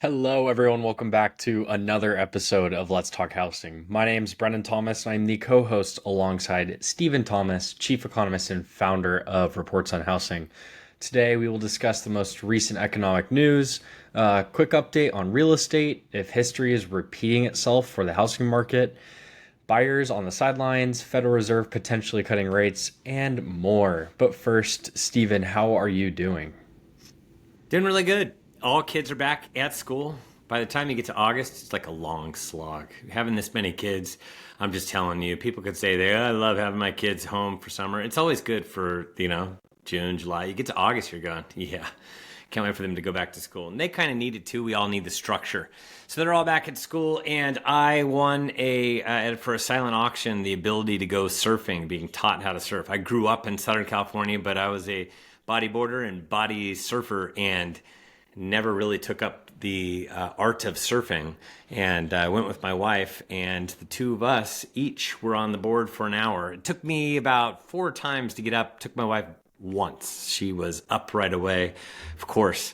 Hello, everyone. Welcome back to another episode of Let's Talk Housing. My name is Brendan Thomas, and I'm the co host alongside Stephen Thomas, chief economist and founder of Reports on Housing. Today, we will discuss the most recent economic news, a quick update on real estate, if history is repeating itself for the housing market, buyers on the sidelines, Federal Reserve potentially cutting rates, and more. But first, Stephen, how are you doing? Doing really good. All kids are back at school. By the time you get to August, it's like a long slog. Having this many kids, I'm just telling you, people could say I love having my kids home for summer. It's always good for, June, July. You get to August, you're going, yeah. Can't wait for them to go back to school. And they kind of need it too. We all need the structure. So they're all back at school, and I won for a silent auction the ability to go surfing, being taught how to surf. I grew up in Southern California, but I was a bodyboarder and body surfer and never really took up the art of surfing. And I went with my wife, and the two of us each were on the board for an hour. It took me about 4 times to get up. It took my wife once. She was up right away. Of course,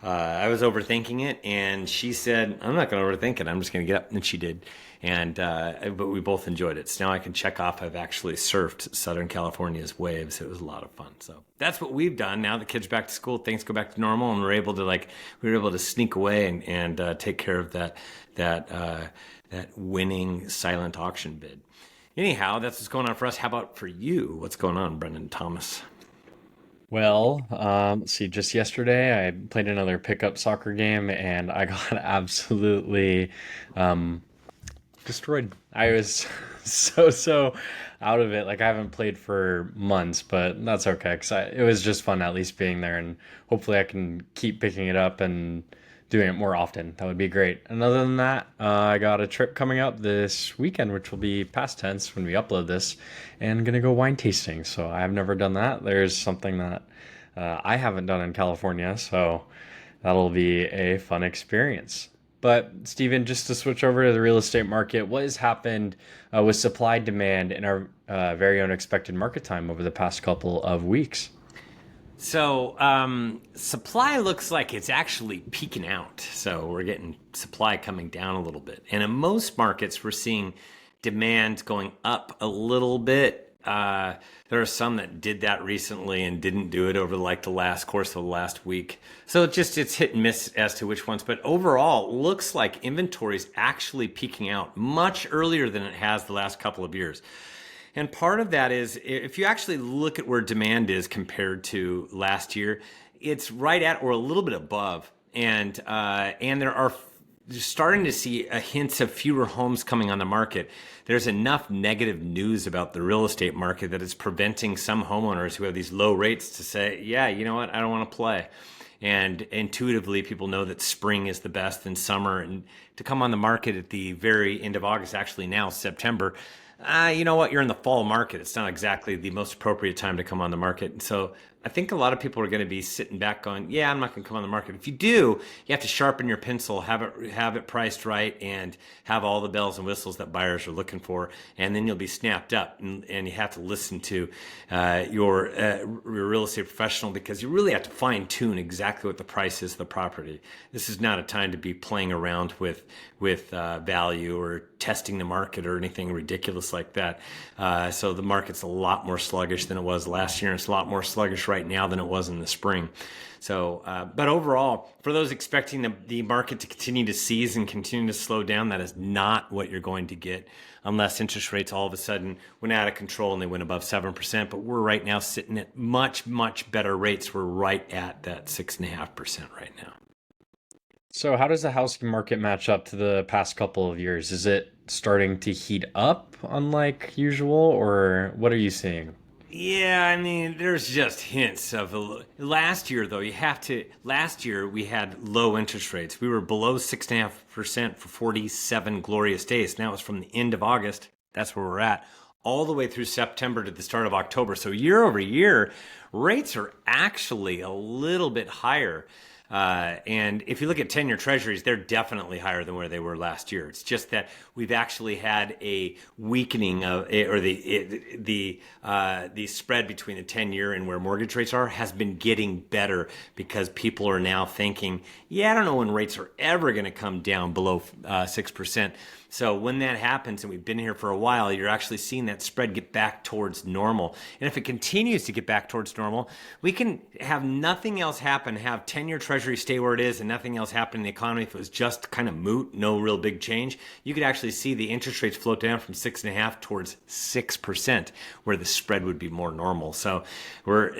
I was overthinking it, and she said, I'm not going to overthink it. I'm just going to get up. And she did. And but we both enjoyed it. So now I can check off I've actually surfed Southern California's waves. It was a lot of fun. So that's what we've done. Now the kids are back to school, things go back to normal, and we were able to sneak away and take care of that winning silent auction bid. Anyhow, that's what's going on for us. How about for you? What's going on, Brendan Thomas? Let's see, just yesterday I played another pickup soccer game and I got absolutely um, destroyed. I was so out of it. Like I haven't played for months, but that's okay because it was just fun at least being there, and hopefully I can keep picking it up and doing it more often. That would be great. And other than that, I got a trip coming up this weekend, which will be past tense when we upload this, and gonna go wine tasting. So I've never done that. There's something that I haven't done in California, so that'll be a fun experience. But Stephen, just to switch over to the real estate market, what has happened with supply demand in our very unexpected market time over the past couple of weeks? So supply looks like it's actually peaking out. So we're getting supply coming down a little bit. And in most markets, we're seeing demand going up a little bit. There are some that did that recently and didn't do it over like the last course of the last week. So it's hit and miss as to which ones. But overall, it looks like inventory is actually peaking out much earlier than it has the last couple of years. And part of that is if you actually look at where demand is compared to last year, it's right at or a little bit above. And there are you're starting to see a hints of fewer homes coming on the market. There's enough negative news about the real estate market that it's preventing some homeowners who have these low rates to say, yeah, you know what, I don't want to play. And intuitively, people know that spring is the best and summer. And to come on the market at the very end of August, actually now September, you know what, you're in the fall market. It's not exactly the most appropriate time to come on the market. And so I think a lot of people are going to be sitting back going, yeah, I'm not going to come on the market. If you do, you have to sharpen your pencil, have it priced right, and have all the bells and whistles that buyers are looking for. And then you'll be snapped up, and you have to listen to your real estate professional, because you really have to fine tune exactly what the price is of the property. This is not a time to be playing around with value or testing the market or anything ridiculous like that. So the market's a lot more sluggish than it was last year, and it's a lot more sluggish right now than it was in the spring. So, but overall, for those expecting the market to continue to seize and continue to slow down, that is not what you're going to get unless interest rates all of a sudden went out of control and they went above 7%. But we're right now sitting at much, much better rates. We're right at that 6.5% right now. So how does the housing market match up to the past couple of years? Is it starting to heat up unlike usual, or what are you seeing? Yeah, I mean, there's just hints of last year though. Last year we had low interest rates. We were below 6.5% for 47 glorious days. Now it's from the end of August. That's where we're at, all the way through September to the start of October. So year over year, rates are actually a little bit higher. And if you look at 10-year treasuries, they're definitely higher than where they were last year. It's just that we've actually had a weakening of, or the spread between the 10-year and where mortgage rates are has been getting better because people are now thinking, yeah, I don't know when rates are ever going to come down below 6%. So when that happens, and we've been here for a while, you're actually seeing that spread get back towards normal. And if it continues to get back towards normal, we can have nothing else happen, have 10-year treasury stay where it is and nothing else happen in the economy. If it was just kind of moot, no real big change, you could actually see the interest rates float down from 6.5 towards 6%, where the spread would be more normal. So we're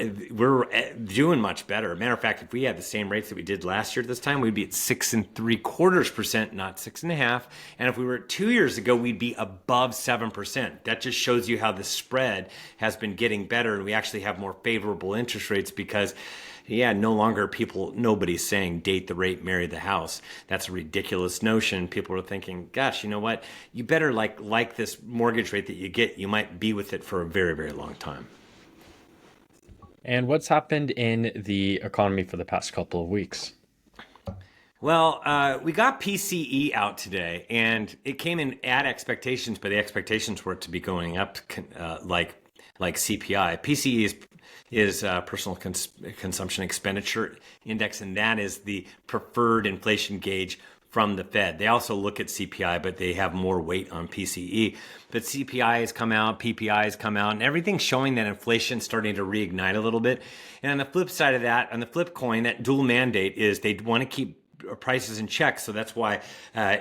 doing much better. Matter of fact, if we had the same rates that we did last year at this time, we'd be at 6.75%, not 6.5. And if we were 2 years ago, we'd be above 7%. That just shows you how the spread has been getting better, and we actually have more favorable interest rates because, yeah, no longer nobody's saying date the rate, marry the house. That's a ridiculous notion. People are thinking, gosh, you know what? You better like this mortgage rate that you get. You might be with it for a very, very long time. And what's happened in the economy for the past couple of weeks? Well, we got PCE out today, and it came in at expectations, but the expectations were to be going up like CPI. PCE is personal consumption expenditure index, and that is the preferred inflation gauge from the Fed. They also look at CPI, but they have more weight on PCE. But CPI has come out, PPI has come out, and everything's showing that inflation's starting to reignite a little bit. And on the flip side of that, on the flip coin, that dual mandate is they want to keep prices in check, so that's why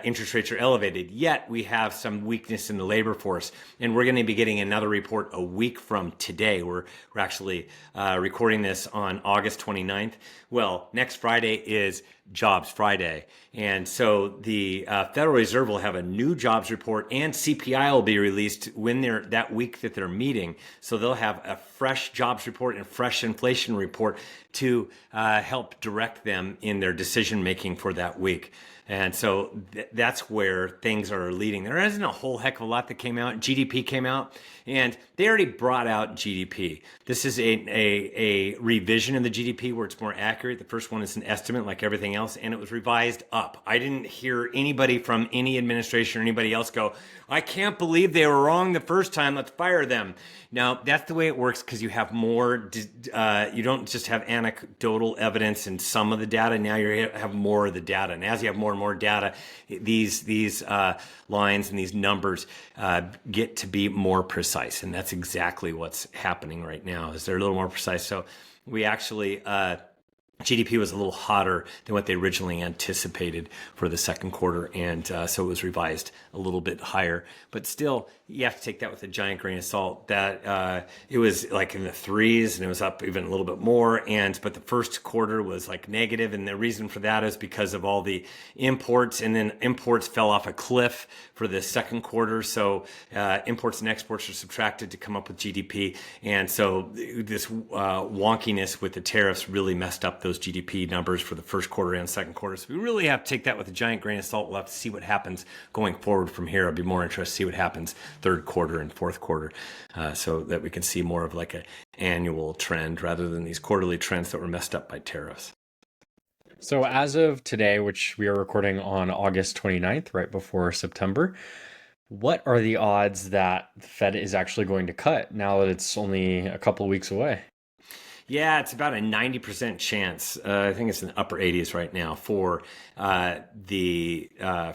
interest rates are elevated. Yet we have some weakness in the labor force, and we're going to be getting another report a week from today. We're actually recording this on August 29th. Well, next Friday is Jobs Friday, and so the Federal Reserve will have a new jobs report, and CPI will be released when they're that week that they're meeting. So they'll have a fresh jobs report and fresh inflation report to help direct them in their decision making for that week. And so that's where things are leading. There isn't a whole heck of a lot that came out. GDP came out, and they already brought out GDP. This is a revision of the GDP where it's more accurate. The first one is an estimate like everything else, and it was revised up. I didn't hear anybody from any administration or anybody else go, I can't believe they were wrong the first time, let's fire them. Now, that's the way it works because you have more, you don't just have anecdotal evidence in some of the data. Now you have more of the data. And as you have more and more data, these lines and these numbers get to be more precise. And that's exactly what's happening right now, is they're a little more precise. So we actually... GDP was a little hotter than what they originally anticipated for the second quarter, and so it was revised a little bit higher. But still, you have to take that with a giant grain of salt. That it was like in the threes, and it was up even a little bit more. But the first quarter was like negative, and the reason for that is because of all the imports, and then imports fell off a cliff for the second quarter. So imports and exports are subtracted to come up with GDP, and so this wonkiness with the tariffs really messed up those GDP numbers for the first quarter and second quarter. So we really have to take that with a giant grain of salt. We'll have to see what happens going forward from here. I'd be more interested to see what happens third quarter and fourth quarter, so that we can see more of like an annual trend rather than these quarterly trends that were messed up by tariffs. So as of today, which we are recording on August 29th, right before September, what are the odds that the Fed is actually going to cut now that it's only a couple of weeks away? Yeah, it's about a 90% chance. I think it's in the upper 80s right now for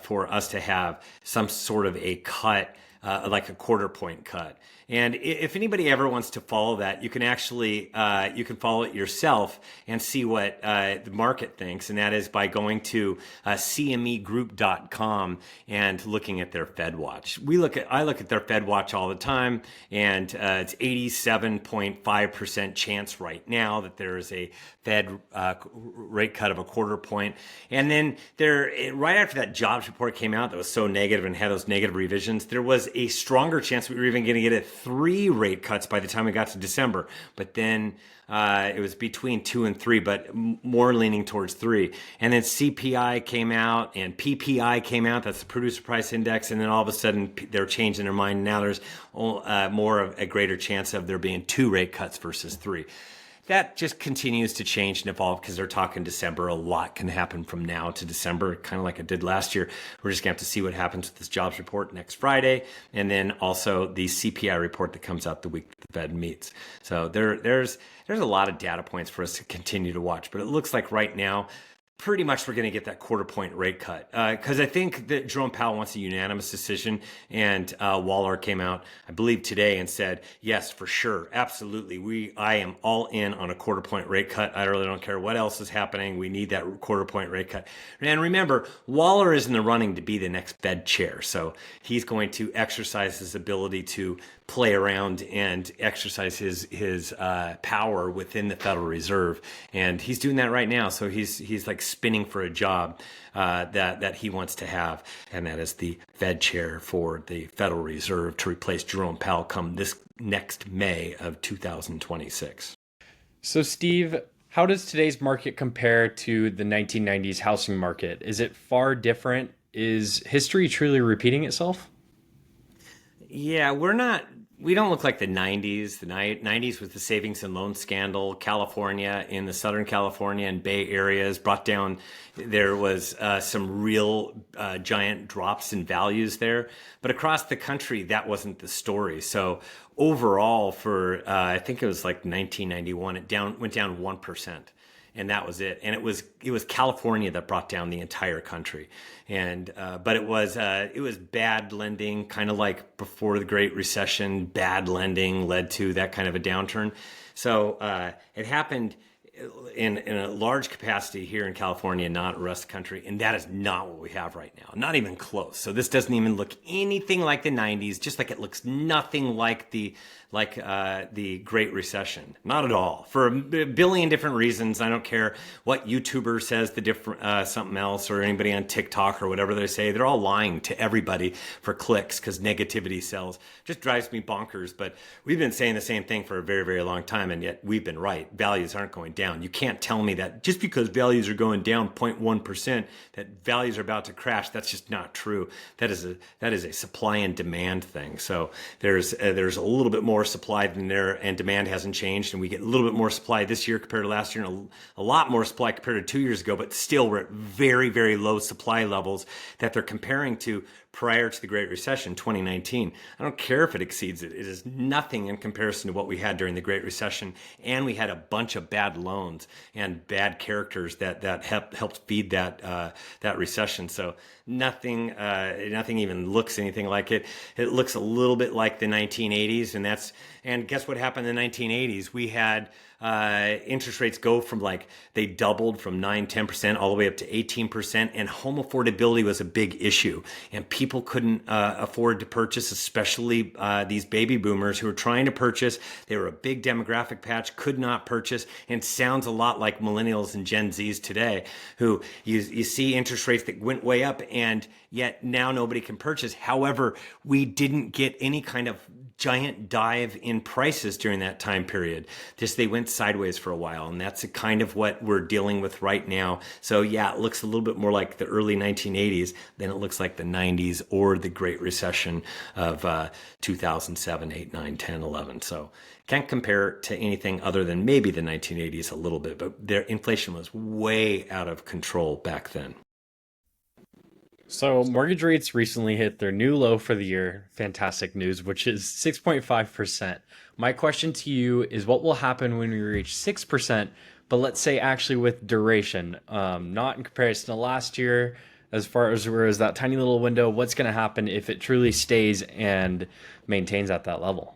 for us to have some sort of a cut, like a quarter point cut. And if anybody ever wants to follow that, you can actually you can follow it yourself and see what the market thinks, and that is by going to cmegroup.com and looking at their Fed Watch. I look at their Fed Watch all the time, and it's 87.5% chance right now that there is a Fed rate cut of a quarter point. And then right after that jobs report came out that was so negative and had those negative revisions, there was a stronger chance we were even going to get a 3 rate cuts by the time we got to December. But then it was between 2 and 3, but more leaning towards 3. And then CPI came out and PPI came out. That's the producer price index. And then all of a sudden they're changing their mind. Now there's more of a greater chance of there being 2 rate cuts versus 3. that just continues to change and evolve because they're talking December. A lot can happen from now to December, kind of like it did last year. We're just going to have to see what happens with this jobs report next Friday, and then also the CPI report that comes out the week the Fed meets. So there's a lot of data points for us to continue to watch, but it looks like right now, pretty much we're going to get that quarter point rate cut because I think that Jerome Powell wants a unanimous decision, and Waller came out, I believe, today and said, yes, for sure, absolutely, I am all in on a quarter point rate cut. I really don't care what else is happening. We need that quarter point rate cut. And remember, Waller is in the running to be the next Fed chair, so he's going to exercise his ability to play around and exercise his power within the Federal Reserve, and he's doing that right now. So he's like spinning for a job that he wants to have, and that is the Fed chair for the Federal Reserve to replace Jerome Powell come this next May of 2026. So, Steve, how does today's market compare to the 1990s housing market? Is it far different? Is history truly repeating itself? Yeah, we don't look like the 90s. The 90s was the savings and loan scandal. California, in the Southern California and Bay areas, brought down, there was some real giant drops in values there. But across the country, that wasn't the story. So overall, for I think it was like 1991, went down 1%. And that was it. And it was California that brought down the entire country. And but it was bad lending, kind of like before the Great Recession. Bad lending led to that kind of a downturn. So it happened in a large capacity here in California, not the rest of the country, and that is not what we have right now. Not even close. So this doesn't even look anything like the 90s, just like it looks nothing like the Great Recession. Not at all. For a billion different reasons. I don't care what YouTuber says the different something else, or anybody on TikTok or whatever they say. They're all lying to everybody for clicks because negativity sells. Just drives me bonkers. But we've been saying the same thing for a very, very long time, and yet we've been right. Values aren't going down. You can't tell me that just because values are going down 0.1%, that values are about to crash. That's just not true. That is a supply and demand thing. So there's a little bit more supply than there, and demand hasn't changed, and we get a little bit more supply this year compared to last year, and a lot more supply compared to 2 years ago. But still, we're at very, very low supply levels that they're comparing to prior to the Great Recession, 2019. I don't care if it exceeds it. It is nothing in comparison to what we had during the Great Recession. And we had a bunch of bad loans and bad characters that helped feed that recession. So nothing even looks anything like it. It looks a little bit like the 1980s, and guess what happened in the 1980s? We had interest rates go from they doubled from 9-10% all the way up to 18%, and home affordability was a big issue, and people couldn't afford to purchase, especially these baby boomers who were trying to purchase. They were a big demographic patch, could not purchase, and sounds a lot like millennials and Gen Zs today, who you see interest rates that went way up, and yet now nobody can purchase. However, we didn't get any kind of giant dive in prices during that time period. Just they went sideways for a while, and that's kind of what we're dealing with right now. So yeah, it looks a little bit more like the early 1980s than it looks like the 90s or the Great Recession of 2007, 8, 9, 10, 11. So can't compare it to anything other than maybe the 1980s a little bit, but their inflation was way out of control back then. So, mortgage rates recently hit their new low for the year. Fantastic news, which is 6.5%. My question to you is, what will happen when we reach 6%, but let's say actually with duration, not in comparison to last year, as far as where is that tiny little window, what's going to happen if it truly stays and maintains at that level?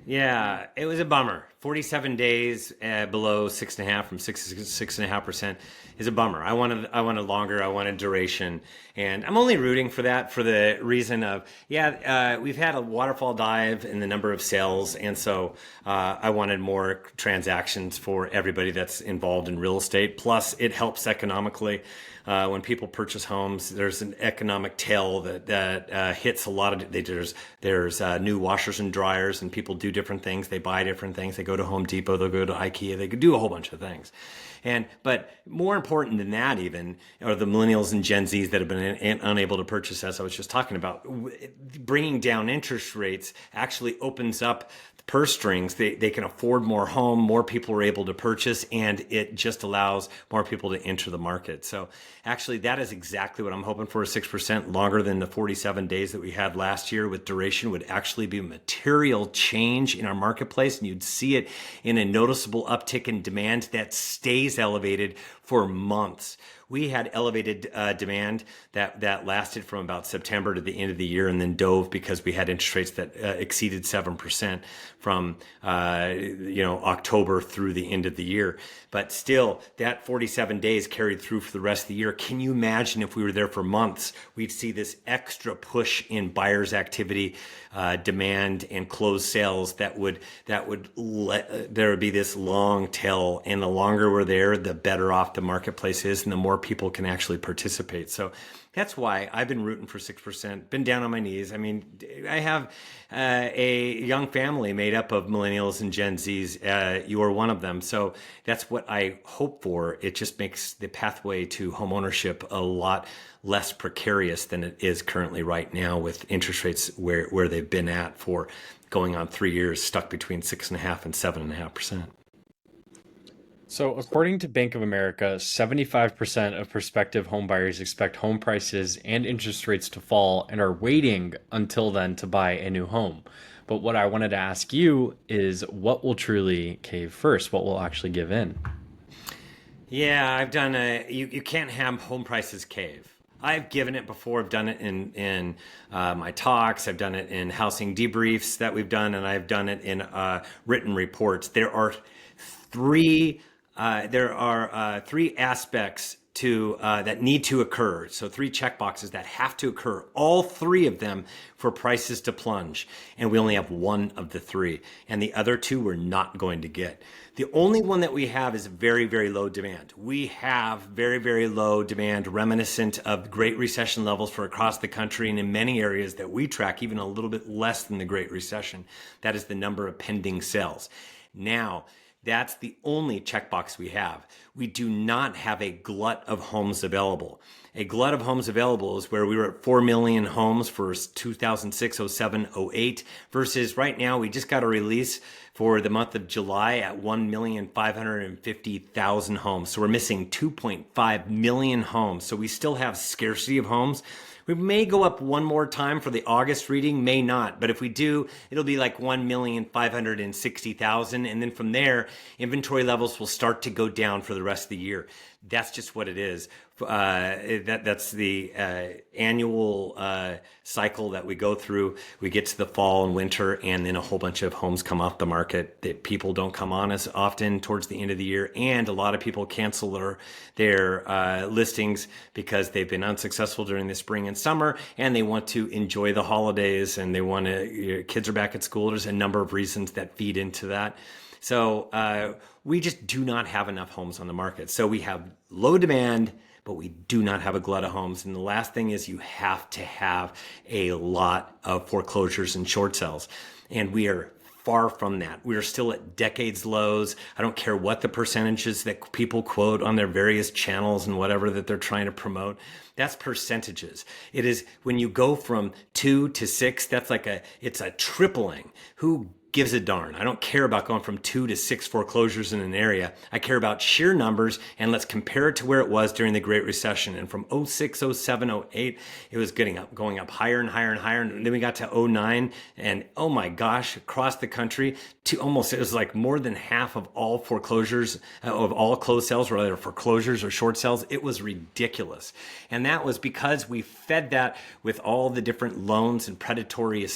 Yeah, it was a bummer. 47 days below 6.5 from 6.5% is a bummer. I wanted longer. I wanted duration, and I'm only rooting for that for the reason of we've had a waterfall dive in the number of sales, and so I wanted more transactions for everybody that's involved in real estate. Plus, it helps economically. When people purchase homes, there's an economic tail that hits a lot of. There's new washers and dryers, and people do different things. They buy different things. They go to Home Depot. They'll go to IKEA. They could do a whole bunch of things. But more important than that, even, are the millennials and Gen Zs that have been unable to purchase, as I was just talking about. Bringing down interest rates actually opens up purse strings, they can afford more home, more people are able to purchase, and it just allows more people to enter the market. So actually, that is exactly what I'm hoping for. 6% longer than the 47 days that we had last year with duration would actually be a material change in our marketplace, and you'd see it in a noticeable uptick in demand that stays elevated for months. We had elevated demand that lasted from about September to the end of the year, and then dove because we had interest rates that exceeded 7% from October through the end of the year. But still, that 47 days carried through for the rest of the year. Can you imagine if we were there for months? We'd see this extra push in buyers' activity, demand, and closed sales. There would be this long tail, and the longer we're there, the better off the marketplace is, and the more people can actually participate. So that's why I've been rooting for 6%, been down on my knees. I mean, I have a young family made up of millennials and Gen Zs. You are one of them. So that's what I hope for. It just makes the pathway to home ownership a lot less precarious than it is currently right now, with interest rates where they've been at for going on 3 years, stuck between 6.5% and 7.5%. So, according to Bank of America, 75% of prospective home buyers expect home prices and interest rates to fall and are waiting until then to buy a new home. But what I wanted to ask you is what will truly cave first? What will actually give in? Yeah, you can't have home prices cave. I've given it before. I've done it in my talks. I've done it in housing debriefs that we've done, and I've done it in written reports. There are three aspects to that need to occur. So 3 checkboxes that have to occur, all 3 of them, for prices to plunge. And we only have one of the 3. And the other 2 we're not going to get. The only one that we have is very, very low demand. We have very, very low demand, reminiscent of Great Recession levels for across the country, and in many areas that we track, even a little bit less than the Great Recession. That is the number of pending sales. Now, that's the only checkbox we have. We do not have a glut of homes available. A glut of homes available is where we were at 4 million homes for 2006, 07, 08, versus right now we just got a release for the month of July at 1,550,000 homes. So we're missing 2.5 million homes. So we still have scarcity of homes. We may go up one more time for the August reading, may not. But if we do, it'll be like 1,560,000. And then from there, inventory levels will start to go down for the rest of the year. That's just what it is. That's the annual cycle that we go through. We get to the fall and winter, and then a whole bunch of homes come off the market that people don't come on as often towards the end of the year. And a lot of people cancel their listings because they've been unsuccessful during the spring and summer, and they want to enjoy the holidays, and they want to, kids are back at school. There's a number of reasons that feed into that. So we just do not have enough homes on the market. So we have low demand, but we do not have a glut of homes. And the last thing is you have to have a lot of foreclosures and short sales. And we are far from that. We are still at decades lows. I don't care what the percentages that people quote on their various channels and whatever that they're trying to promote. That's percentages. It is when you go from 2 to 6, it's a tripling. Who gives a darn? I don't care about going from 2 to 6 foreclosures in an area. I care about sheer numbers, and let's compare it to where it was during the Great Recession. And from 06, 07, 08, it was going up higher and higher and higher. And then we got to 09, and oh my gosh, across the country, it was like more than half of all foreclosures, of all closed sales, were either foreclosures or short sales. It was ridiculous. And that was because we fed that with all the different loans and predatory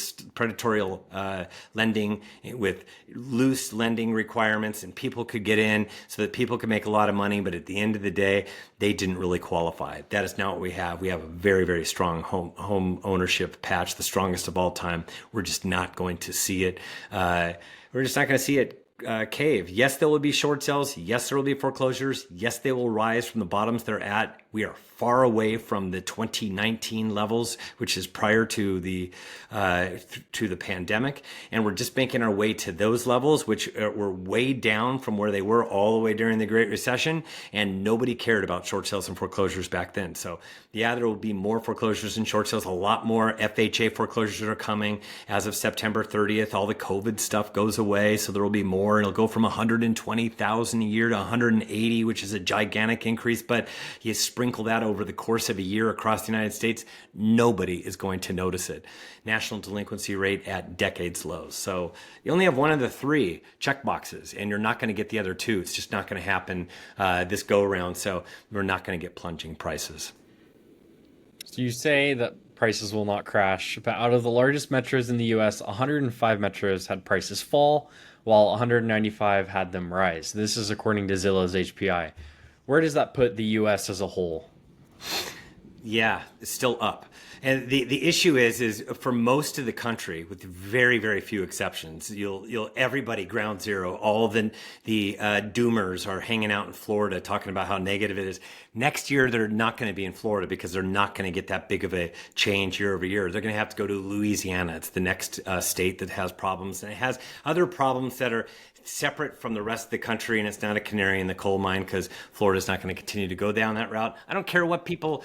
lending, with loose lending requirements, and people could get in so that people could make a lot of money, but at the end of the day, they didn't really qualify. That is not what we have. We have a very, very strong home ownership patch, the strongest of all time. We're just not going to see it. We're just not going to see it cave. Yes, there will be short sales. Yes, there will be foreclosures. Yes, they will rise from the bottoms they're at. We are far away from the 2019 levels, which is prior to the pandemic, and we're just making our way to those levels, which were way down from where they were all the way during the Great Recession, and nobody cared about short sales and foreclosures back then. So yeah, there will be more foreclosures and short sales, a lot more FHA foreclosures are coming as of September 30th. All the COVID stuff goes away, so there will be more, and it'll go from 120,000 a year to 180, which is a gigantic increase. But you sprinkle that over the course of a year across the United States, nobody is going to notice it. National delinquency rate at decades lows. So you only have one of the three check boxes, and you're not going to get the other two. It's just not going to happen this go around. So we're not going to get plunging prices. So you say that prices will not crash, but out of the largest metros in the US, 105 metros had prices fall, while 195 had them rise. This is according to Zillow's HPI. Where does that put the US as a whole? Yeah, it's still up. And the issue is for most of the country, with very, very few exceptions, everybody ground zero, all of the doomers are hanging out in Florida talking about how negative it is. Next year, they're not going to be in Florida because they're not going to get that big of a change year over year. They're going to have to go to Louisiana. It's the next state that has problems, and it has other problems that are separate from the rest of the country, and it's not a canary in the coal mine because Florida's not going to continue to go down that route. I don't care what people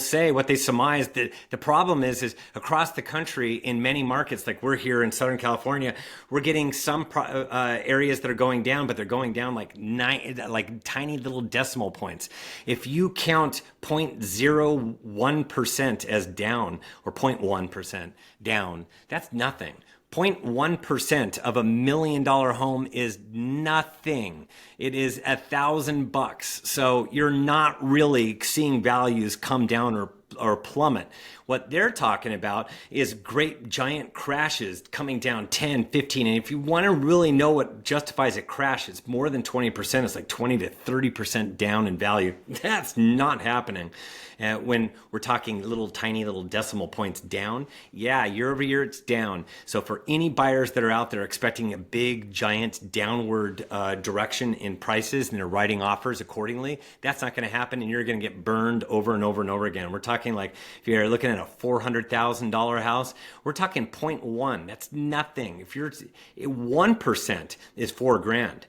say, what they surmise. The problem is across the country in many markets, like we're here in Southern California, we're getting some areas that are going down, but they're going down like tiny little decimal points. If you count 0.01% as down or 0.1% down, that's nothing. 0.1% of $1 million home is nothing. It is $1,000. So you're not really seeing values come down or plummet. What they're talking about is great giant crashes coming down 10, 15. And if you want to really know what justifies a crash, it's more than 20%. It's like 20 to 30% down in value. That's not happening. When we're talking tiny little decimal points down, yeah, year over year it's down. So for any buyers that are out there expecting a big giant downward direction in prices and they're writing offers accordingly, that's not going to happen, and you're going to get burned over and over and over again. We're talking like if you're looking at a $400,000 house, we're talking 0.1. That's nothing. If you're 1% is $4,000.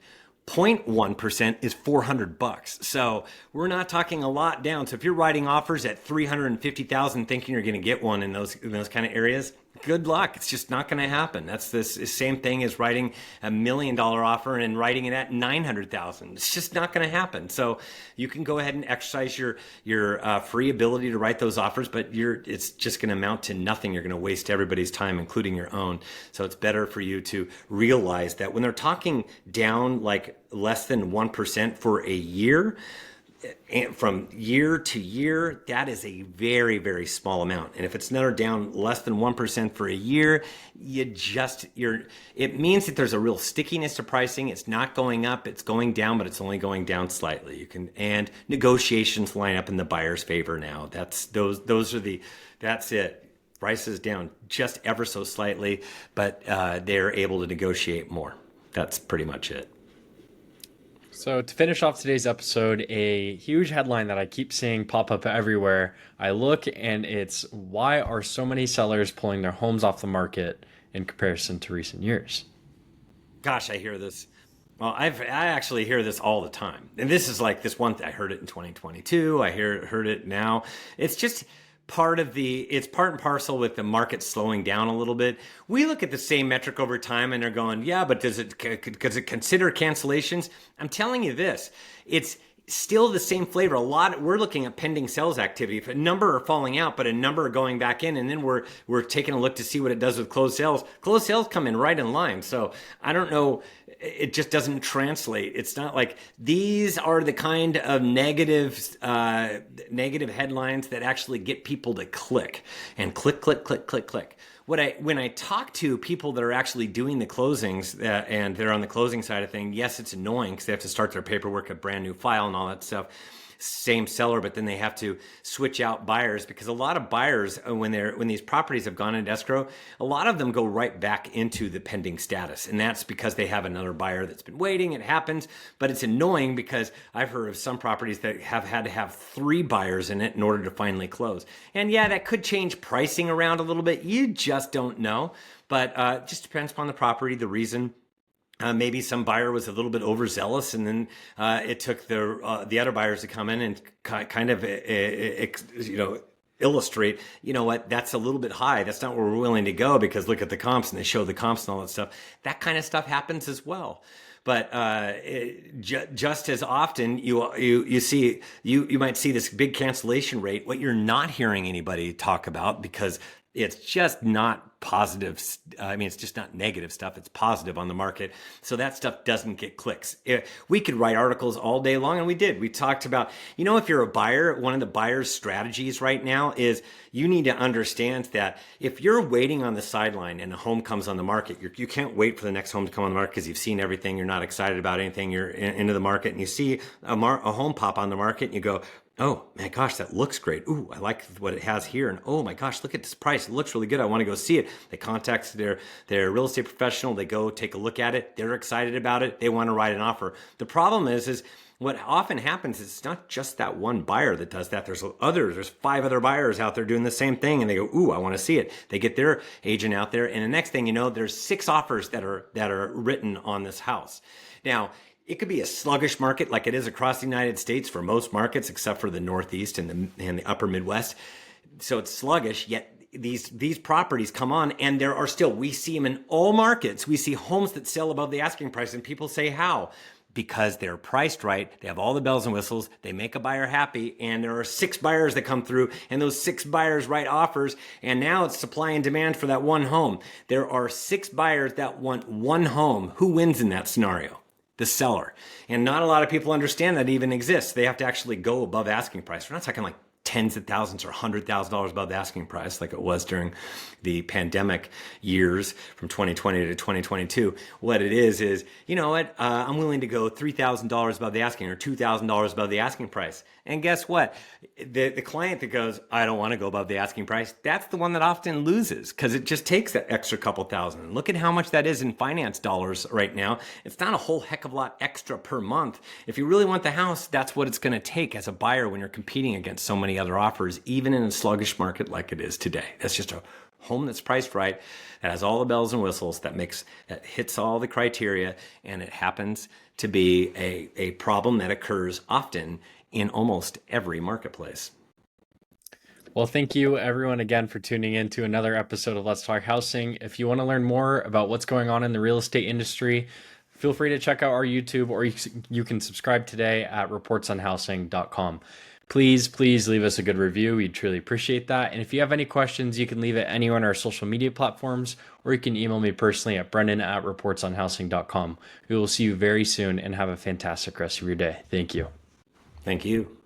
0.1% is $400. So we're not talking a lot down. So if you're writing offers at 350,000 thinking you're going to get one in those kind of areas, good luck. It's just not going to happen. That's the same thing as writing $1 million offer and writing it at 900,000. It's just not going to happen. So you can go ahead and exercise your free ability to write those offers, but it's just going to amount to nothing. You're going to waste everybody's time, including your own. So it's better for you to realize that when they're talking down like less than 1% for a year, from year to year, that is a very, very small amount. And if it's another down less than 1% for a year, it means that there's a real stickiness to pricing. It's not going up, it's going down, but it's only going down slightly. And negotiations line up in the buyer's favor now. That's it. Prices down just ever so slightly, but they're able to negotiate more. That's pretty much it. So to finish off today's episode, a huge headline that I keep seeing pop up everywhere. I look and it's, why are so many sellers pulling their homes off the market in comparison to recent years? Gosh, I hear this. Well, I actually hear this all the time. And this is like this one thing. I heard it in 2022. I heard it now. It's just it's part and parcel with the market slowing down a little bit. We look at the same metric over time and they're going, yeah, but does it consider cancellations? I'm telling you this, it's still the same flavor. We're looking at pending sales activity. If a number are falling out, but a number are going back in, and then we're taking a look to see what it does with closed sales. Closed sales come in right in line. So I don't know. It just doesn't translate. It's not like these are the kind of negative headlines that actually get people to click. When I talk to people that are actually doing the closings and they're on the closing side of things, yes, it's annoying because they have to start their paperwork, a brand new file and all that stuff. same seller, but then they have to switch out buyers, because a lot of buyers, when these properties have gone into escrow, a lot of them go right back into the pending status, and that's because they have another buyer that's been waiting. It happens, but it's annoying because I've heard of some properties that have had to have 3 buyers in it in order to finally close. And yeah, that could change pricing around a little bit. You just don't know, but it just depends upon the property, the reason. Maybe some buyer was a little bit overzealous, and then it took the other buyers to come in and kind of illustrate, you know what, that's a little bit high. That's not where we're willing to go, because look at the comps, and they show the comps and all that stuff. That kind of stuff happens as well. But just as often, you might see this big cancellation rate. What you're not hearing anybody talk about, because it's just not positive. I mean, it's just not negative stuff. It's positive on the market. So that stuff doesn't get clicks. We could write articles all day long, and we did. We talked about, if you're a buyer, one of the buyer's strategies right now is you need to understand that if you're waiting on the sideline and a home comes on the market, you can't wait for the next home to come on the market because you've seen everything. You're not excited about anything. You're into the market, and you see a home pop on the market, and you go, oh my gosh, that looks great. Ooh, I like what it has here. And oh my gosh, look at this price. It looks really good. I want to go see it. They contact their real estate professional. They go take a look at it. They're excited about it. They want to write an offer. The problem is what often happens is it's not just that one buyer that does that. There's 5 other buyers out there doing the same thing, and they go, ooh, I want to see it. They get their agent out there, and the next thing you know, there's 6 offers that are written on this house. Now, it could be a sluggish market like it is across the United States for most markets, except for the Northeast and the upper Midwest. So it's sluggish, yet these properties come on, and there are still, we see them in all markets. We see homes that sell above the asking price, and people say, how? Because they're priced right. They have all the bells and whistles. They make a buyer happy, and there are 6 buyers that come through, and those 6 buyers write offers, and now it's supply and demand for that one home. There are 6 buyers that want one home. Who wins in that scenario? The seller. And not a lot of people understand that even exists. They have to actually go above asking price. We're not talking like tens of thousands or $100,000 above the asking price like it was during the pandemic years from 2020 to 2022. What it is, you know what, I'm willing to go $3,000 above the asking or $2,000 above the asking price. And guess what? The client that goes, I don't want to go above the asking price, that's the one that often loses, because it just takes that extra couple thousand. And look at how much that is in finance dollars right now. It's not a whole heck of a lot extra per month. If you really want the house, that's what it's going to take as a buyer when you're competing against so many other offers, even in a sluggish market like it is today. That's just a home that's priced right, that has all the bells and whistles, that hits all the criteria, and it happens to be a problem that occurs often in almost every marketplace. Well, thank you everyone again for tuning in to another episode of Let's Talk Housing. If you want to learn more about what's going on in the real estate industry, feel free to check out our YouTube, or you can subscribe today at reportsonhousing.com. Please leave us a good review. We'd truly appreciate that. And if you have any questions, you can leave it anywhere on our social media platforms, or you can email me personally at brendan@reportsonhousing.com. We will see you very soon, and have a fantastic rest of your day. Thank you. Thank you.